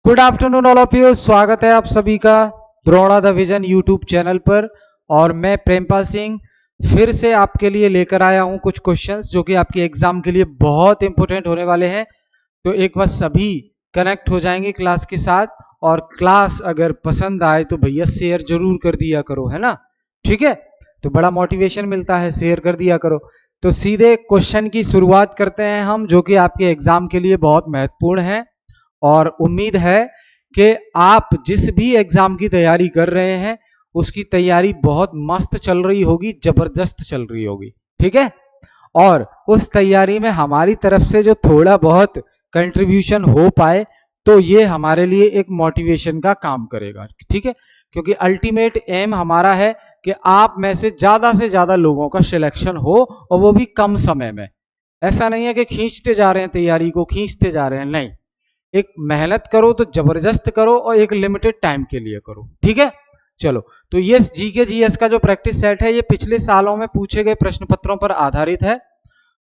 Good afternoon all of you. स्वागत है आप सभी का Drona the vision YouTube channel पर। और मैं प्रेमपाल सिंह फिर से आपके लिए लेकर आया हूं कुछ क्वेश्चंस जो कि आपके एग्जाम के लिए बहुत इंपॉर्टेंट होने वाले हैं। तो एक बार सभी कनेक्ट हो जाएंगे क्लास के साथ, और क्लास अगर पसंद आए तो भैया शेयर जरूर कर दिया करो, है ना। ठीक है, तो बड़ा मोटिवेशन मिलता है, शेयर कर दिया करो। तो सीधे क्वेश्चन की शुरुआत करते हैं हम, जो कि आपके एग्जाम के लिए बहुत महत्वपूर्ण है। और उम्मीद है कि आप जिस भी एग्जाम की तैयारी कर रहे हैं उसकी तैयारी बहुत मस्त चल रही होगी, जबरदस्त चल रही होगी। ठीक है, और उस तैयारी में हमारी तरफ से जो थोड़ा बहुत कंट्रीब्यूशन हो पाए तो ये हमारे लिए एक मोटिवेशन का काम करेगा। ठीक है, क्योंकि अल्टीमेट एम हमारा है कि आप में से ज्यादा लोगों का सिलेक्शन हो, और वो भी कम समय में। ऐसा नहीं है कि खींचते जा रहे हैं तैयारी को, खींचते जा रहे हैं, नहीं। एक मेहनत करो तो जबरदस्त करो, और एक लिमिटेड टाइम के लिए करो। ठीक है, चलो। तो ये जीके जीएस का जो प्रैक्टिस सेट है ये पिछले सालों में पूछे गए प्रश्न पत्रों पर आधारित है।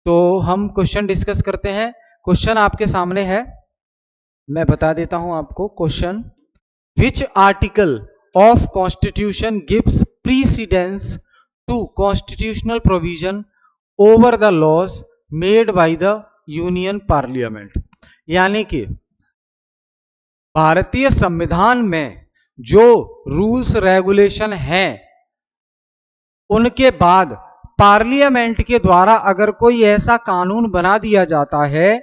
तो हम क्वेश्चन डिस्कस करते हैं। क्वेश्चन आपके सामने है, मैं बता देता हूं आपको question. Which article of constitution gives precedence to constitutional provision over the laws made by the union parliament. यानी कि भारतीय संविधान में जो रूल्स रेगुलेशन हैं उनके बाद पार्लियामेंट के द्वारा अगर कोई ऐसा कानून बना दिया जाता है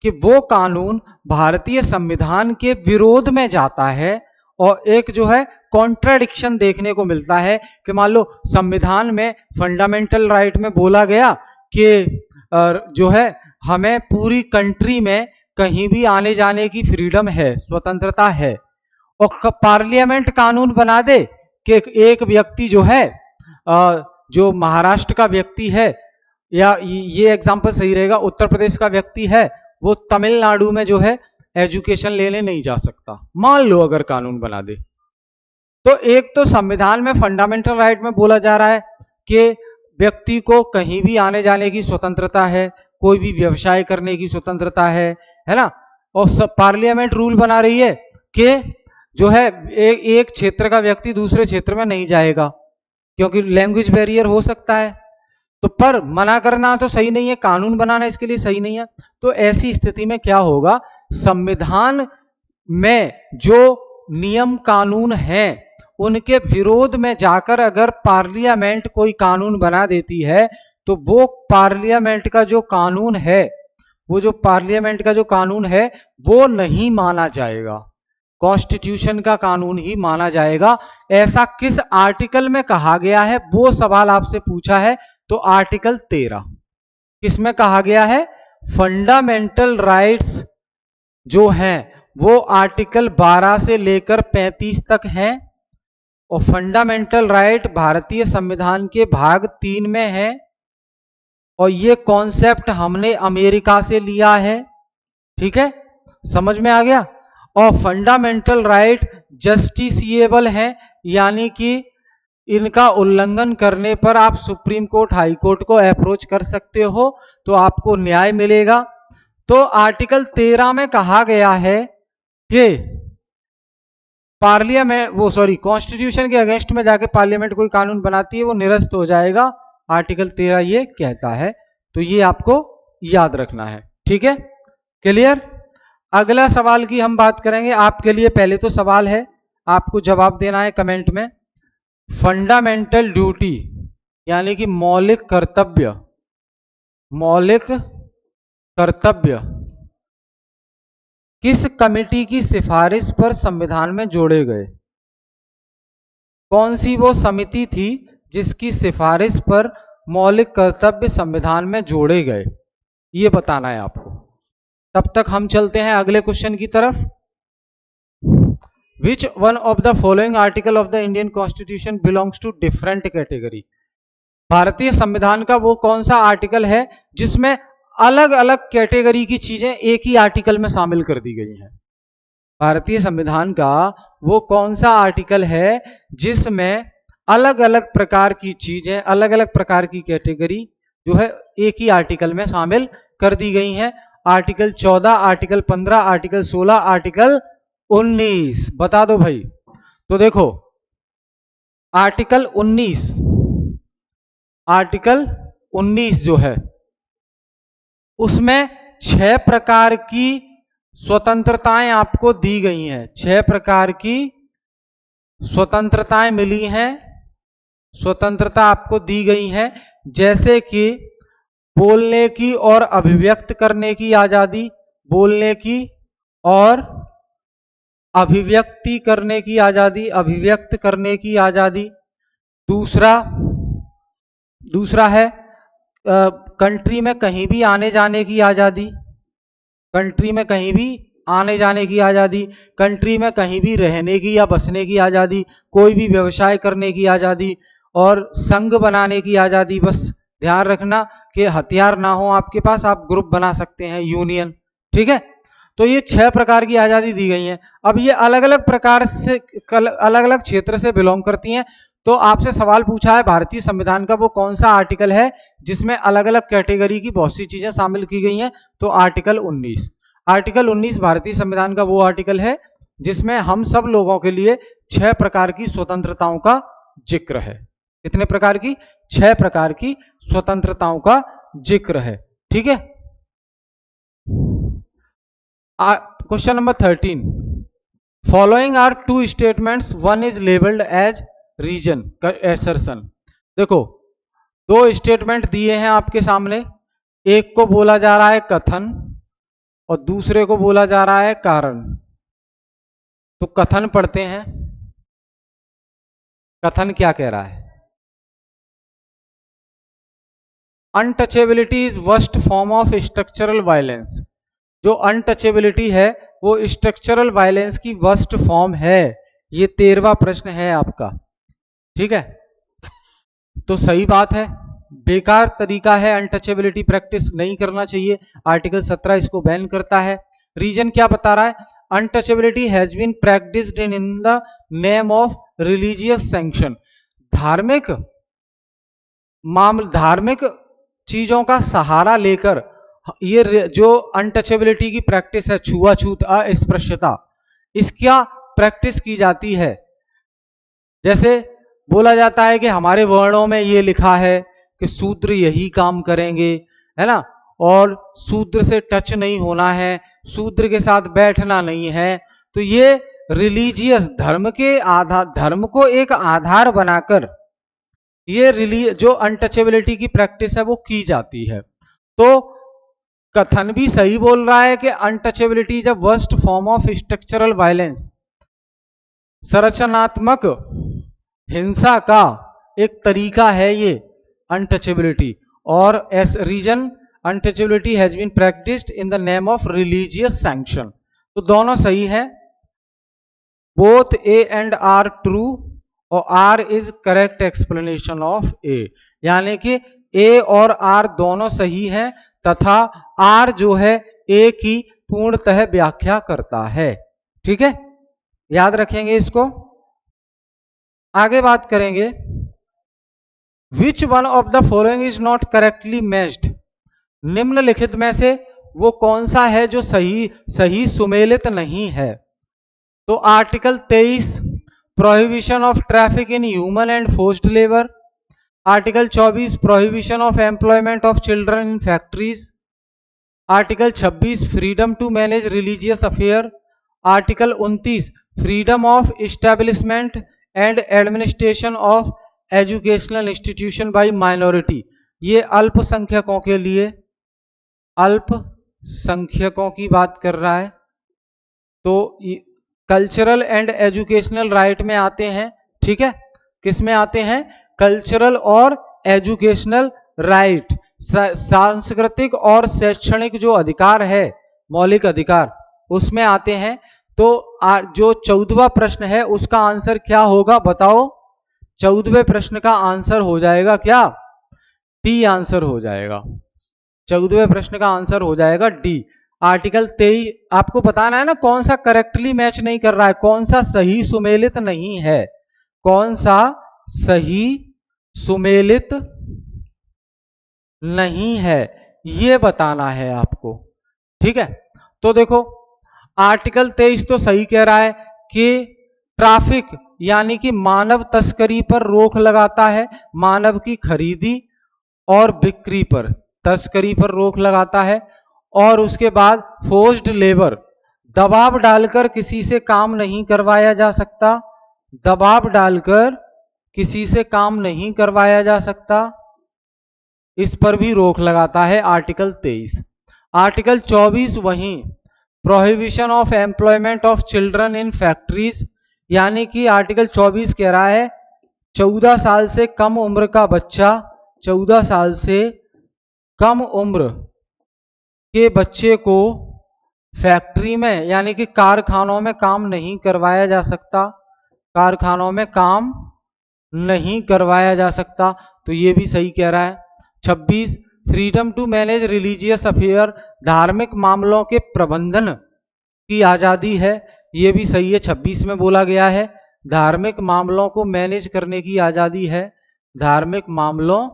कि वो कानून भारतीय संविधान के विरोध में जाता है, और एक जो है कॉन्ट्राडिक्शन देखने को मिलता है कि मान लो संविधान में फंडामेंटल राइट में बोला गया कि जो है हमें पूरी कंट्री में कहीं भी आने जाने की फ्रीडम है, स्वतंत्रता है, और पार्लियामेंट कानून बना दे कि एक व्यक्ति जो है जो महाराष्ट्र का व्यक्ति है, या ये एग्जांपल सही रहेगा, उत्तर प्रदेश का व्यक्ति है, वो तमिलनाडु में जो है एजुकेशन लेने नहीं जा सकता, मान लो अगर कानून बना दे। तो एक तो संविधान में फंडामेंटल राइट में बोला जा रहा है कि व्यक्ति को कहीं भी आने जाने की स्वतंत्रता है, कोई भी व्यवसाय करने की स्वतंत्रता है ना। और सब पार्लियामेंट रूल बना रही है कि जो है एक क्षेत्र का व्यक्ति दूसरे क्षेत्र में नहीं जाएगा क्योंकि लैंग्वेज बैरियर हो सकता है। तो पर मना करना तो सही नहीं है, कानून बनाना इसके लिए सही नहीं है। तो ऐसी स्थिति में क्या होगा, संविधान में जो नियम कानून हैं उनके विरोध में जाकर अगर पार्लियामेंट कोई कानून बना देती है तो वो पार्लियामेंट का जो कानून है, वो जो पार्लियामेंट का जो कानून है वो नहीं माना जाएगा, कॉन्स्टिट्यूशन का कानून ही माना जाएगा। ऐसा किस आर्टिकल में कहा गया है वो सवाल आपसे पूछा है। तो आर्टिकल 13 किसमें कहा गया है, फंडामेंटल राइट्स जो हैं वो आर्टिकल 12 से लेकर 35 तक हैं, और फंडामेंटल राइट भारतीय संविधान के भाग 3 में है, और ये कॉन्सेप्ट हमने अमेरिका से लिया है। ठीक है, समझ में आ गया। और फंडामेंटल राइट जस्टिसिएबल है, यानी कि इनका उल्लंघन करने पर आप सुप्रीम कोर्ट, हाई कोर्ट को अप्रोच कर सकते हो, तो आपको न्याय मिलेगा। तो आर्टिकल 13 में कहा गया है कि पार्लियामेंट कॉन्स्टिट्यूशन के अगेंस्ट में जाके पार्लियामेंट कोई कानून बनाती है वो निरस्त हो जाएगा, आर्टिकल 13 ये कहता है। तो ये आपको याद रखना है। ठीक है, क्लियर। अगला सवाल की हम बात करेंगे। आपके लिए पहले तो सवाल है, आपको जवाब देना है कमेंट में। फंडामेंटल ड्यूटी यानी कि मौलिक कर्तव्य किस कमेटी की सिफारिश पर संविधान में जोड़े गए। कौन सी वो समिति थी जिसकी सिफारिश पर मौलिक कर्तव्य संविधान में जोड़े गए, ये बताना है आपको। तब तक हम चलते हैं अगले क्वेश्चन की तरफ। Which one of the following article of the Indian Constitution belongs to different category? भारतीय संविधान का वो कौन सा आर्टिकल है जिसमें अलग अलग कैटेगरी की चीजें एक ही आर्टिकल में शामिल कर दी गई हैं। भारतीय संविधान का वो कौन सा आर्टिकल है जिसमें अलग अलग प्रकार की चीजें, अलग अलग प्रकार की कैटेगरी जो है एक ही आर्टिकल में शामिल कर दी गई हैं। आर्टिकल 14, आर्टिकल 15, आर्टिकल 16, आर्टिकल 19 बता दो भाई। तो देखो आर्टिकल 19 जो है उसमें 6 प्रकार की स्वतंत्रताएं आपको दी गई हैं। 6 प्रकार की स्वतंत्रताएं मिली हैं, स्वतंत्रता आपको दी गई है, जैसे कि बोलने की और अभिव्यक्त करने की आजादी, बोलने की और अभिव्यक्ति करने की आजादी, अभिव्यक्त करने की आजादी। दूसरा है कंट्री में कहीं भी आने जाने की आजादी, कंट्री में कहीं भी आने जाने की आजादी, कंट्री में कहीं भी रहने की या बसने की आजादी, कोई भी व्यवसाय करने की आजादी और संघ बनाने की आजादी। बस ध्यान रखना कि हथियार ना हो आपके पास, आप ग्रुप बना सकते हैं, यूनियन। ठीक है, तो ये 6 प्रकार की आजादी दी गई है। अब ये अलग अलग प्रकार से अलग अलग क्षेत्र से बिलोंग करती हैं। तो आपसे सवाल पूछा है भारतीय संविधान का वो कौन सा आर्टिकल है जिसमें अलग अलग कैटेगरी की बहुत सी चीजें शामिल की गई हैं, तो आर्टिकल 19। आर्टिकल 19 भारतीय संविधान का वो आर्टिकल है जिसमें हम सब लोगों के लिए 6 प्रकार की स्वतंत्रताओं का जिक्र है। कितने प्रकार की? 6 प्रकार की स्वतंत्रताओं का जिक्र है। ठीक है, question number 13, following are 2 statements, one is labelled as reason assertion. देखो 2 स्टेटमेंट दिए हैं आपके सामने, एक को बोला जा रहा है कथन और दूसरे को बोला जा रहा है कारण। तो कथन पढ़ते हैं, कथन क्या कह रहा है? Untouchability is worst form of structural violence. जो अनटचेबिलिटी है वो स्ट्रक्चरल वायलेंस की वर्स्ट फॉर्म है। ये 13वां प्रश्न है आपका। ठीक है, तो सही बात है, बेकार तरीका है, अनटचेबिलिटी प्रैक्टिस नहीं करना चाहिए। आर्टिकल 17 इसको बैन करता है। रीजन क्या बता रहा है? Untouchability has been practised in the name of religious sanction. धार्मिक चीजों का सहारा लेकर ये जो अनटचेबिलिटी की प्रैक्टिस है, छुआछूत, अस्पृश्यता, इसका प्रैक्टिस की जाती है। जैसे बोला जाता है कि हमारे वर्णों में ये लिखा है कि शूद्र यही काम करेंगे, है ना, और शूद्र से टच नहीं होना है, शूद्र के साथ बैठना नहीं है। तो ये रिलीजियस धर्म को एक आधार बनाकर ये जो अनटचेबिलिटी की प्रैक्टिस है वो की जाती है। तो कथन भी सही बोल रहा है कि untouchability is a worst form of structural violence. संरचनात्मक हिंसा का एक तरीका है ये अनटचेबिलिटी, और as reason untouchability has been practised in the name of religious sanction. तो दोनों सही है, both A and R true, और R is correct explanation of A. यानी कि ए और आर दोनों सही हैं तथा आर जो है ए की पूर्णतः व्याख्या करता है। ठीक है, याद रखेंगे इसको। आगे बात करेंगे, विच one of the following is not correctly matched. निम्नलिखित में से वो कौन सा है जो सही सुमेलित नहीं है? तो article 23 prohibition of traffic in human and forced labour, article 24 prohibition of employment of children in factories, article 26 freedom to manage religious affair, article 29 freedom of establishment and administration of educational institution by minority. ये अल्पसंख्यकों के लिए, अल्पसंख्यकों की बात कर रहा है। तो कल्चरल एंड एजुकेशनल राइट में आते हैं। ठीक है, किस में आते हैं? कल्चरल और एजुकेशनल राइट, सांस्कृतिक और शैक्षणिक जो अधिकार है, मौलिक अधिकार, उसमें आते हैं। तो जो 14वां प्रश्न है उसका आंसर क्या होगा बताओ? 14वें प्रश्न का आंसर हो जाएगा क्या? डी आंसर हो जाएगा। 14वें प्रश्न का आंसर हो जाएगा डी। आर्टिकल 23 आपको बताना है ना कौन सा करेक्टली मैच नहीं कर रहा है, कौन सा सही सुमेलित नहीं है, कौन सा सही सुमेलित नहीं है, ये बताना है आपको। ठीक है, तो देखो आर्टिकल 23 तो सही कह रहा है कि ट्रैफिक यानी कि मानव तस्करी पर रोक लगाता है, मानव की खरीदी और बिक्री पर, तस्करी पर रोक लगाता है। और उसके बाद फोर्स्ड लेबर, दबाव डालकर किसी से काम नहीं करवाया जा सकता, दबाव डालकर किसी से काम नहीं करवाया जा सकता, इस पर भी रोक लगाता है आर्टिकल 23। आर्टिकल 24 वहीं prohibition of employment of children in factories, यानी कि आर्टिकल 24 कह रहा है 14 साल से कम उम्र का बच्चा, 14 साल से कम उम्र के बच्चे को फैक्ट्री में यानी कि कारखानों में काम नहीं करवाया जा सकता, कारखानों में काम नहीं करवाया जा सकता, तो ये भी सही कह रहा है। 26 freedom to manage religious affair, धार्मिक मामलों के प्रबंधन की आजादी है, ये भी सही है। 26 में बोला गया है धार्मिक मामलों को मैनेज करने की आजादी है, धार्मिक मामलों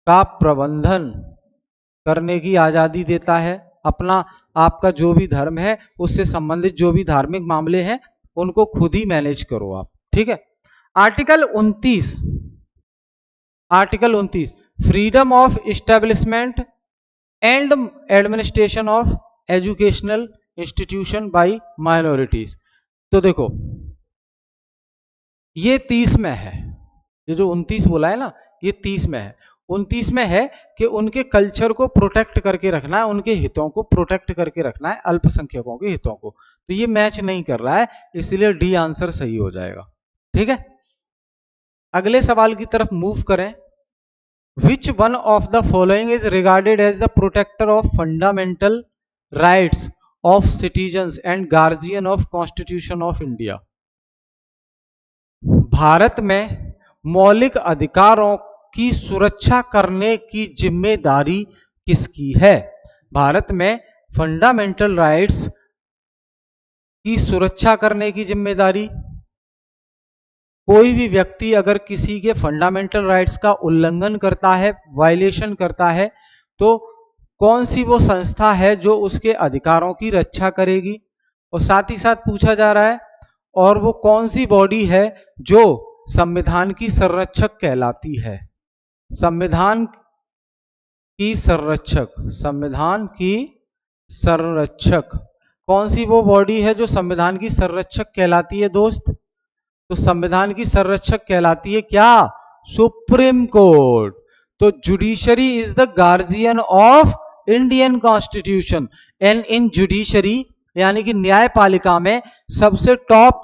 का प्रबंधन करने की आजादी देता है। अपना आपका जो भी धर्म है उससे संबंधित जो भी धार्मिक मामले हैं उनको खुद ही मैनेज करो आप, ठीक है। Article 29, article 29 freedom of establishment and administration of educational institution by minorities. तो देखो ये 30 में है, ये जो 29 बोला है ना ये 30 में है। 29 में है कि उनके कल्चर को प्रोटेक्ट करके रखना है, उनके हितों को प्रोटेक्ट करके रखना है, अल्पसंख्यकों के हितों को। तो ये मैच नहीं कर रहा है, इसलिए डी आंसर सही हो जाएगा, ठीक है। अगले सवाल की तरफ मूव करें। Which one of the following is regarded as the protector of fundamental rights of citizens and guardian of constitution of India. भारत में मौलिक अधिकारों की सुरक्षा करने की जिम्मेदारी किसकी है? भारत में फंडामेंटल राइट्स की सुरक्षा करने की जिम्मेदारी, कोई भी व्यक्ति अगर किसी के फंडामेंटल राइट्स का उल्लंघन करता है, वायलेशन करता है, तो कौन सी वो संस्था है जो उसके अधिकारों की रक्षा करेगी? और साथ ही साथ पूछा जा रहा है और वो कौन सी बॉडी है जो संविधान की संरक्षक कहलाती है? संविधान की संरक्षक, संविधान की संरक्षक कौन सी वो बॉडी है जो संविधान की संरक्षक कहलाती है दोस्त? तो संविधान की संरक्षक कहलाती है क्या? Supreme court. तो judiciary is the guardian of Indian constitution and in judiciary यानी कि न्यायपालिका में सबसे टॉप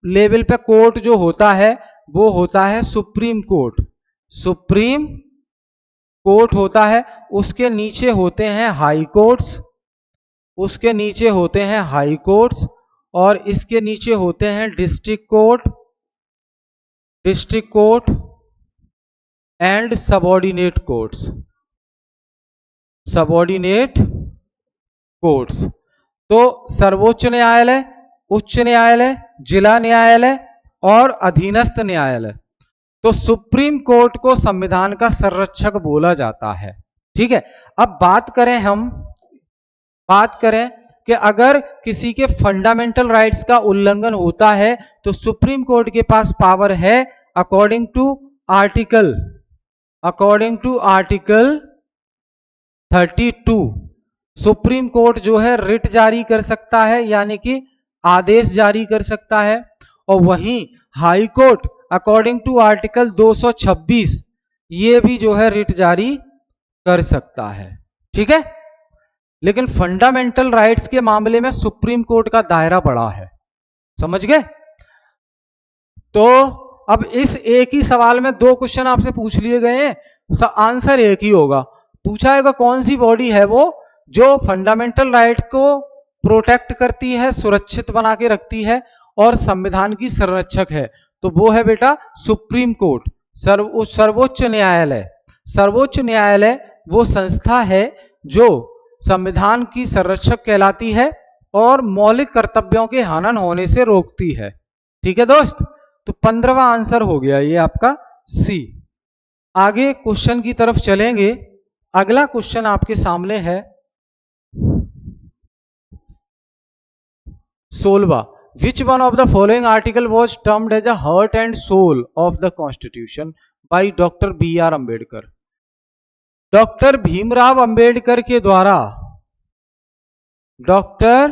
लेवल पे कोर्ट जो होता है वो होता है सुप्रीम कोर्ट। सुप्रीम कोर्ट होता है, उसके नीचे होते हैं हाई कोर्ट्स, उसके नीचे होते हैं हाई कोर्ट्स और इसके नीचे होते हैं district court, district court and subordinate courts, subordinate courts. तो सर्वोच्च न्यायालय, उच्च न्यायालय, जिला न्यायालय और अधीनस्थ न्यायालय। तो सुप्रीम कोर्ट को संविधान का संरक्षक बोला जाता है, ठीक है। अब बात करें कि अगर किसी के फंडामेंटल राइट्स का उल्लंघन होता है तो सुप्रीम कोर्ट के पास पावर है according to article 32 supreme court जो है रिट जारी कर सकता है यानी कि आदेश जारी कर सकता है। और वहीं high court according to article 226 ये भी जो है रिट जारी कर सकता है, ठीक है। लेकिन फंडामेंटल राइट्स के मामले में सुप्रीम कोर्ट का दायरा बड़ा है, समझ गए। तो अब इस एक ही सवाल में दो क्वेश्चन आपसे पूछ लिए गए हैं, आंसर एक ही होगा। पूछा है कौन सी बॉडी है वो जो फंडामेंटल राइट को प्रोटेक्ट करती है, सुरक्षित बना के रखती है और संविधान की संरक्षक है, तो वो है बेटा सुप्रीम कोर्ट, सर्वोच्च न्यायालय। सर्वोच्च न्यायालय वो संस्था है जो संविधान की संरक्षक कहलाती है और मौलिक कर्तव्यों के हनन होने से रोकती है, ठीक है दोस्त। तो 15वां आंसर हो गया ये आपका सी। आगे क्वेश्चन की तरफ चलेंगे। अगला क्वेश्चन आपके सामने है 16वां, which one of the following article was termed as a heart and soul of the constitution by doctor B R Ambedkar. Doctor Bhimrao Ambedkar के द्वारा, डॉक्टर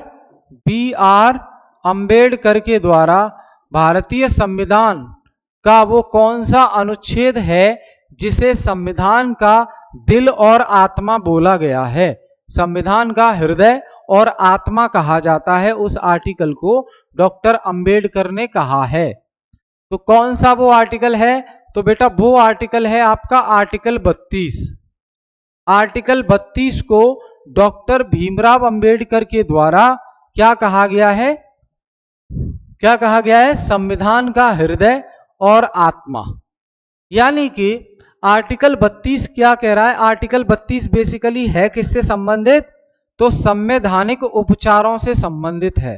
बी आर अंबेडकर के द्वारा भारतीय संविधान का वो कौन सा अनुच्छेद है जिसे संविधान का दिल और आत्मा बोला गया है, संविधान का हृदय और आत्मा कहा जाता है, उस आर्टिकल को डॉक्टर अंबेडकर ने कहा है। तो कौन सा वो आर्टिकल है? तो बेटा वो आर्टिकल है आपका आर्टिकल 32। आर्टिकल 32 को डॉक्टर भीमराव अंबेडकर के द्वारा क्या कहा गया है? क्या कहा गया है? संविधान का हृदय और आत्मा। यानी कि आर्टिकल 32 क्या कह रहा है? आर्टिकल 32 बेसिकली है किससे संबंधित? तो संवैधानिक उपचारों से संबंधित है।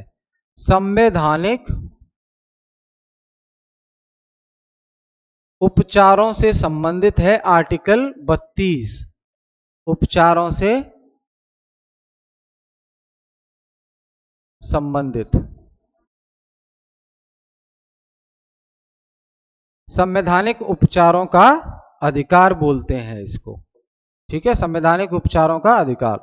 संवैधानिक उपचारों से संबंधित है आर्टिकल 32। उपचारों से संबंधित, संवैधानिक उपचारों का अधिकार बोलते हैं इसको, ठीक है, संवैधानिक उपचारों का अधिकार।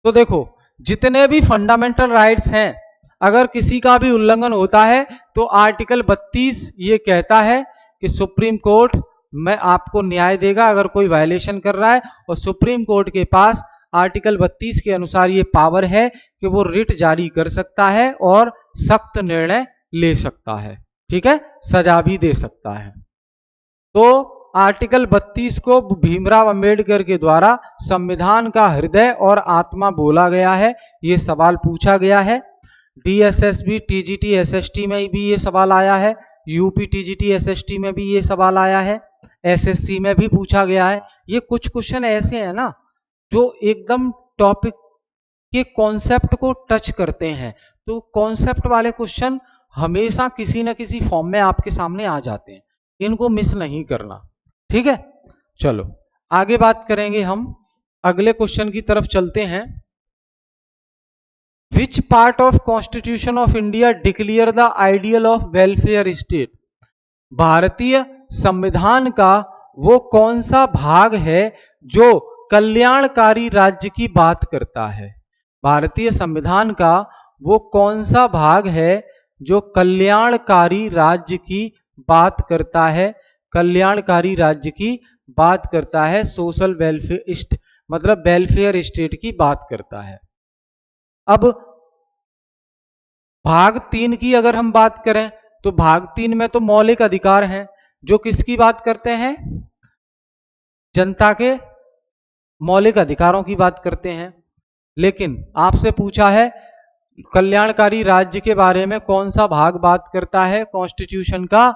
तो देखो जितने भी फंडामेंटल राइट्स हैं, अगर किसी का भी उल्लंघन होता है तो आर्टिकल 32 ये कहता है कि सुप्रीम कोर्ट में आपको न्याय देगा अगर कोई वायलेशन कर रहा है, और सुप्रीम कोर्ट के पास आर्टिकल 32 के अनुसार ये पावर है कि वो रिट जारी कर सकता है और सख्त निर्णय ले सकता है, ठीक है, सजा भी दे सकता है। तो आर्टिकल 32 को भीमराव अंबेडकर के द्वारा संविधान का हृदय और आत्मा बोला गया है, ये सवाल पूछा गया है। डीएसएसबी, टीजीटी, एसएसटी में भी ये सवाल आया है, यूपी टीजीटी एसएसटी में भी ये सवाल आया है, एसएससी में भी पूछा गया है। ये कुछ क्वेश्चन ऐसे हैं ना जो एकदम टॉपिक के कॉन्सेप्ट को टच करते हैं, तो कॉन्सेप्ट वाले क्वेश्चन हमेशा किसी न किसी फॉर्म में आपके सामने आ जाते हैं, इनको मिस नहीं करना, ठीक है। चलो आगे बात करेंगे, हम अगले क्वेश्चन की तरफ चलते हैं। Which part of constitution of India declare the ideal of welfare state? भारतीय संविधान का वो कौन सा भाग है जो कल्याणकारी राज्य की बात करता है? भारतीय संविधान का वो कौन सा भाग है जो कल्याणकारी राज्य की बात करता है? कल्याणकारी राज्य की बात करता है, सोशल वेलफेयर मतलब वेलफेयर स्टेट की बात करता है। अब भाग 3 की अगर हम बात करें तो भाग 3 में तो मौलिक अधिकार हैं, जो किसकी बात करते हैं? जनता के मौलिक अधिकारों की बात करते हैं। लेकिन आपसे पूछा है कल्याणकारी राज्य के बारे में कौन सा भाग बात करता है कॉन्स्टिट्यूशन का?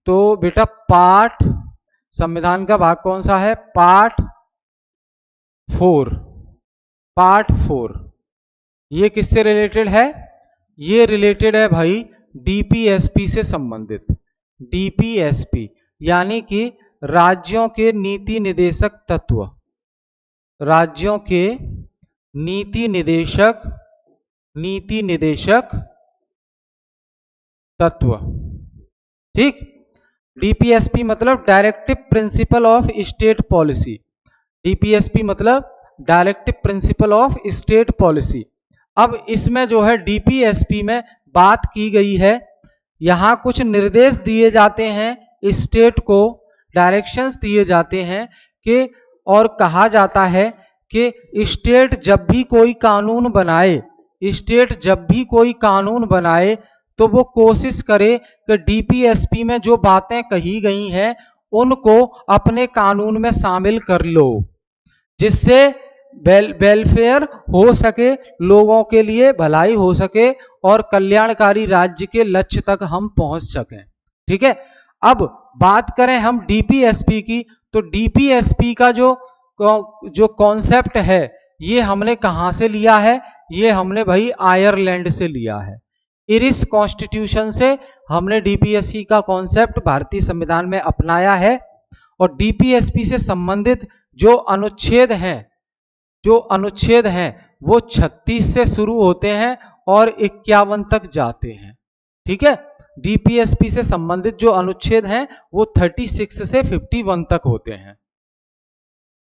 तो बेटा पार्ट, संविधान का भाग कौन सा है? पार्ट 4। पार्ट 4 ये किससे रिलेटेड है? ये रिलेटेड है भाई डीपीएसपी से संबंधित। डीपीएसपी यानी कि राज्यों के नीति निदेशक तत्व, राज्यों के नीति निदेशक तत्व, ठीक। डीपीएसपी मतलब directive principle of state policy. DPSP मतलब directive principle of state policy. अब इसमें जो है डीपीएसपी में बात की गई है, यहां कुछ निर्देश दिए जाते हैं स्टेट को, डायरेक्शंस दिए जाते हैं कि, और कहा जाता है कि स्टेट जब भी कोई कानून बनाए, स्टेट जब भी कोई कानून बनाए तो वो कोशिश करे कि डीपीएसपी में जो बातें कही गई हैं उनको अपने कानून में शामिल कर लो, जिससे वेलफेयर हो सके, लोगों के लिए भलाई हो सके और कल्याणकारी राज्य के लक्ष्य तक हम पहुंच सकें, ठीक है। अब बात करें हम डीपीएसपी की, तो डीपीएसपी का जो कॉन्सेप्ट है ये हमने कहां से लिया है? ये हमने भाई आयरलैंड से लिया है। इरिश कॉन्स्टिट्यूशन से हमने डीपीएसपी का कॉन्सेप्ट भारतीय संविधान में अपनाया है, और डीपीएसपी से संबंधित जो अनुच्छेद हैं वो 36 से शुरू होते हैं और 51 तक जाते हैं। ठीक है, डीपीएसपी से संबंधित जो अनुच्छेद हैं वो 36 से 51 तक होते हैं।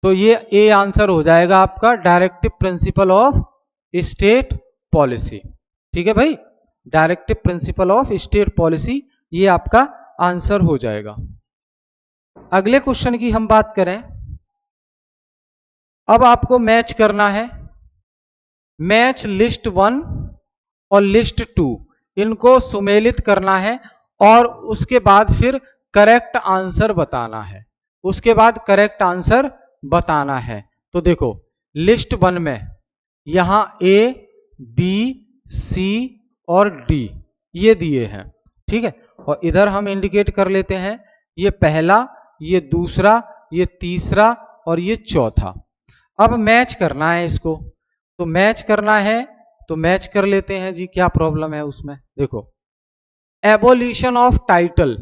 तो ये ए आंसर हो जाएगा आपका, directive principle of state policy. ठीक है भाई, directive principle of state policy ये आपका आंसर हो जाएगा। अगले क्वेश्चन की हम बात करें, अब आपको मैच करना है। मैच लिस्ट 1 और लिस्ट 2, इनको सुमेलित करना है और उसके बाद फिर करेक्ट आंसर बताना है। उसके बाद करेक्ट आंसर बताना है। तो देखो लिस्ट 1 में यहां ए, बी, सी और डी ये दिए हैं। ठीक है, और इधर हम इंडिकेट कर लेते हैं, ये पहला, ये दूसरा, ये तीसरा और ये चौथा। अब मैच करना है इसको, तो मैच करना है तो मैच कर लेते हैं जी। क्या प्रॉब्लम है उसमें, देखो एबोलिशन ऑफ टाइटल,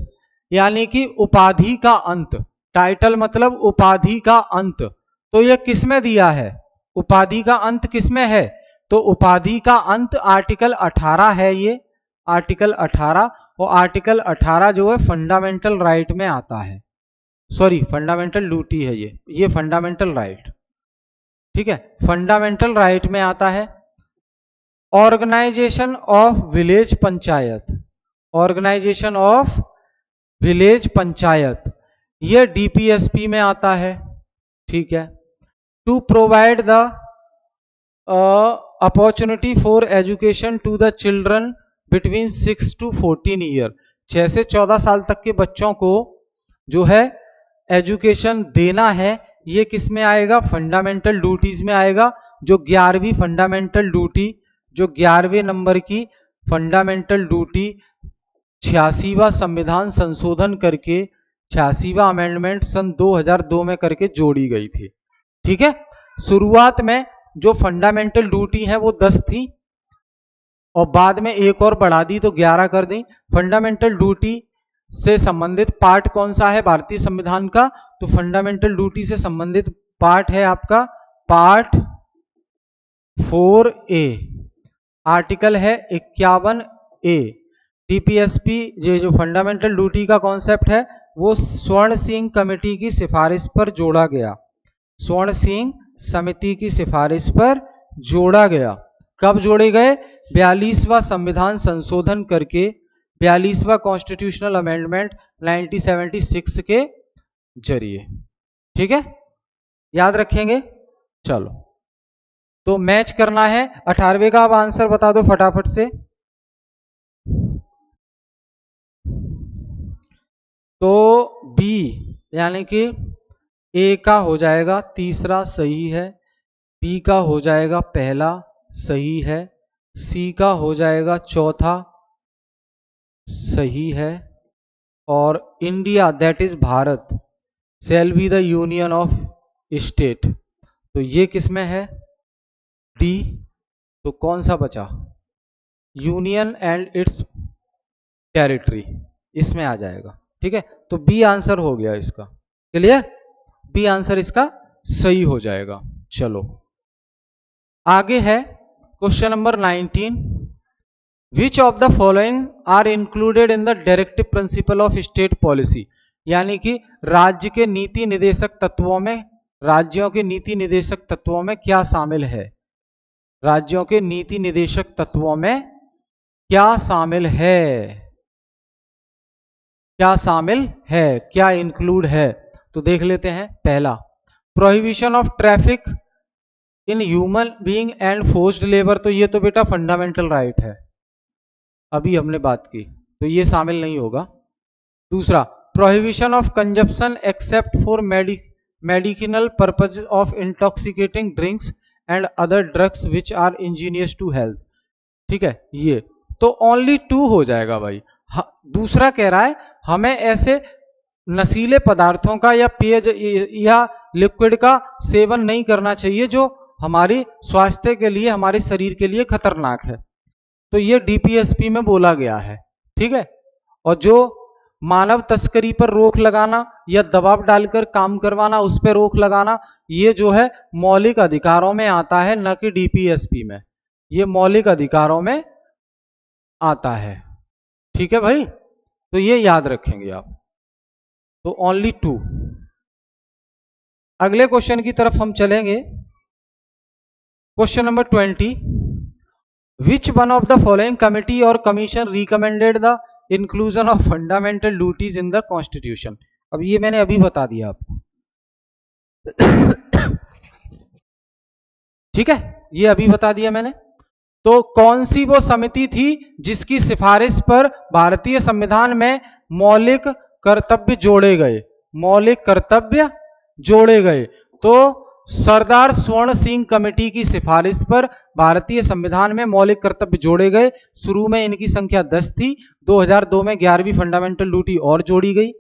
यानी कि उपाधि का अंत। टाइटल मतलब उपाधि का अंत। तो ये किसमें दिया है, उपाधि का अंत किसमें है, तो उपाधि का अंत आर्टिकल 18 है। ये आर्टिकल 18, और आर्टिकल 18 जो है फंडामेंटल राइट में आता है। सॉरी, फंडामेंटल ड्यूटी है ये फंडामेंटल राइट। ठीक है, फंडामेंटल राइट में आता है। Organisation of village panchayat, organisation of village panchayat ये डीपीएसपी में आता है। ठीक है, to provide the opportunity for education to the children between 6 to 14 year, 6 से 14 साल तक के बच्चों को जो है एजुकेशन देना है। ये किस में आएगा, फंडामेंटल ड्यूटीज में आएगा। जो 11वीं फंडामेंटल ड्यूटी, जो 11वें नंबर की फंडामेंटल ड्यूटी 86वां संविधान संशोधन करके 86वां अमेंडमेंट सन 2002 में करके जोड़ी गई थी। ठीक है, शुरुआत में जो फंडामेंटल ड्यूटी है वो 10 थी और बाद में एक और बढ़ा दी तो 11 कर दी। फंडामेंटल ड्यूटी से संबंधित पार्ट कौन सा है भारतीय संविधान का, तो फंडामेंटल ड्यूटी से संबंधित पार्ट है आपका पार्ट 4A, आर्टिकल है 51A। डीपीएसपी ये जो फंडामेंटल ड्यूटी का कॉन्सेप्ट है वो स्वर्ण सिंह कमेटी की सिफारिश पर जोड़ा गया, स्वर्ण सिंह समिति की सिफारिश पर जोड़ा गया। कब जोड़े गए, 42वां संविधान संशोधन करके, 42वां कॉन्स्टिट्यूशनल अमेंडमेंट 1976 के जरिए। ठीक है, याद रखेंगे। चलो तो मैच करना है। 18वें का अब आंसर बता दो फटाफट से। तो बी यानी कि ए का हो जाएगा तीसरा सही है, बी का हो जाएगा पहला सही है, सी का हो जाएगा चौथा सही है, और India that is Bharat shall be the union of state, तो ये किसमें है, डी। तो कौन सा बचा, यूनियन एंड इट्स टेरिटरी, इसमें आ जाएगा। ठीक है, तो बी आंसर हो गया इसका, क्लियर, बी आंसर इसका सही हो जाएगा। चलो आगे है question number 19, which of the following are included in the directive principle of state policy, यानी कि राज्य के नीति निदेशक तत्वों में, राज्यों के नीति निदेशक तत्वों में क्या शामिल है, राज्यों के नीति निदेशक तत्वों में क्या शामिल है, क्या शामिल है, क्या इंक्लूड है। तो देख लेते हैं। पहला, prohibition of traffic in human being and forced labour, तो ये तो बेटा फंडामेंटल राइट है, अभी हमने बात की, तो ये शामिल नहीं होगा। दूसरा, prohibition of consumption except for medicinal purpose of intoxicating drinks and other drugs which are injurious to health. ठीक है, ये तो ओनली 2 हो जाएगा भाई। दूसरा कह रहा है हमें ऐसे नशीले पदार्थों का या पेय या लिक्विड का सेवन नहीं करना चाहिए जो हमारी स्वास्थ्य के लिए, हमारे शरीर के लिए खतरनाक है, तो ये डीपीएसपी में बोला गया है। ठीक है, और जो मानव तस्करी पर रोक लगाना या दबाव डालकर काम करवाना, उस पर रोक लगाना, ये जो है मौलिक अधिकारों में आता है, न कि डीपीएसपी में। ये मौलिक अधिकारों में आता है। ठीक है भाई, तो ये याद रखेंगे आप। तो ओनली 2। अगले क्वेश्चन की तरफ हम चलेंगे। Question number 20, which one of the following committee और commission recommended the inclusion of fundamental duties in the constitution. अब ये मैंने अभी बता दिया आपको। ठीक है, ये अभी बता दिया मैंने। तो कौन सी वो समिति थी जिसकी सिफारिश पर भारतीय संविधान में मौलिक कर्तव्य जोड़े गए? मौलिक कर्तव्य जोड़े गए। तो सरदार स्वर्ण सिंह कमेटी की सिफारिश पर भारतीय संविधान में मौलिक कर्तव्य जोड़े गए। शुरू में इनकी संख्या 10 थी, 2002 में 11वीं फंडामेंटल ड्यूटी और जोड़ी गई।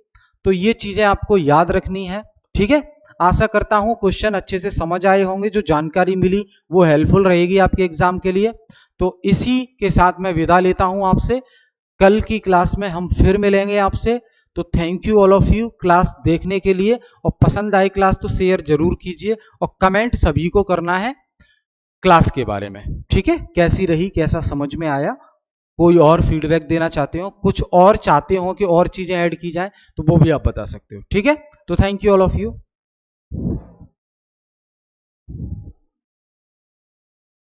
तो ये चीजें आपको याद रखनी है। ठीक है, आशा करता हूं क्वेश्चन अच्छे से समझ आए होंगे, जो जानकारी मिली वो हेल्पफुल रहेगी आपके एग्जाम के लिए। तो इसी के साथ मैं विदा लेता हूं आपसे। कल की क्लास में हम फिर मिलेंगे आपसे। तो thank you all of you class देखने के लिए, और पसंद आई क्लास तो शेयर जरूर कीजिए, और कमेंट सभी को करना है क्लास के बारे में। ठीक है, कैसी रही, कैसा समझ में आया, कोई और फीडबैक देना चाहते हो, कुछ और चाहते हो कि और चीजें ऐड की जाए, तो वो भी आप बता सकते हो। ठीक है, तो thank you all of you.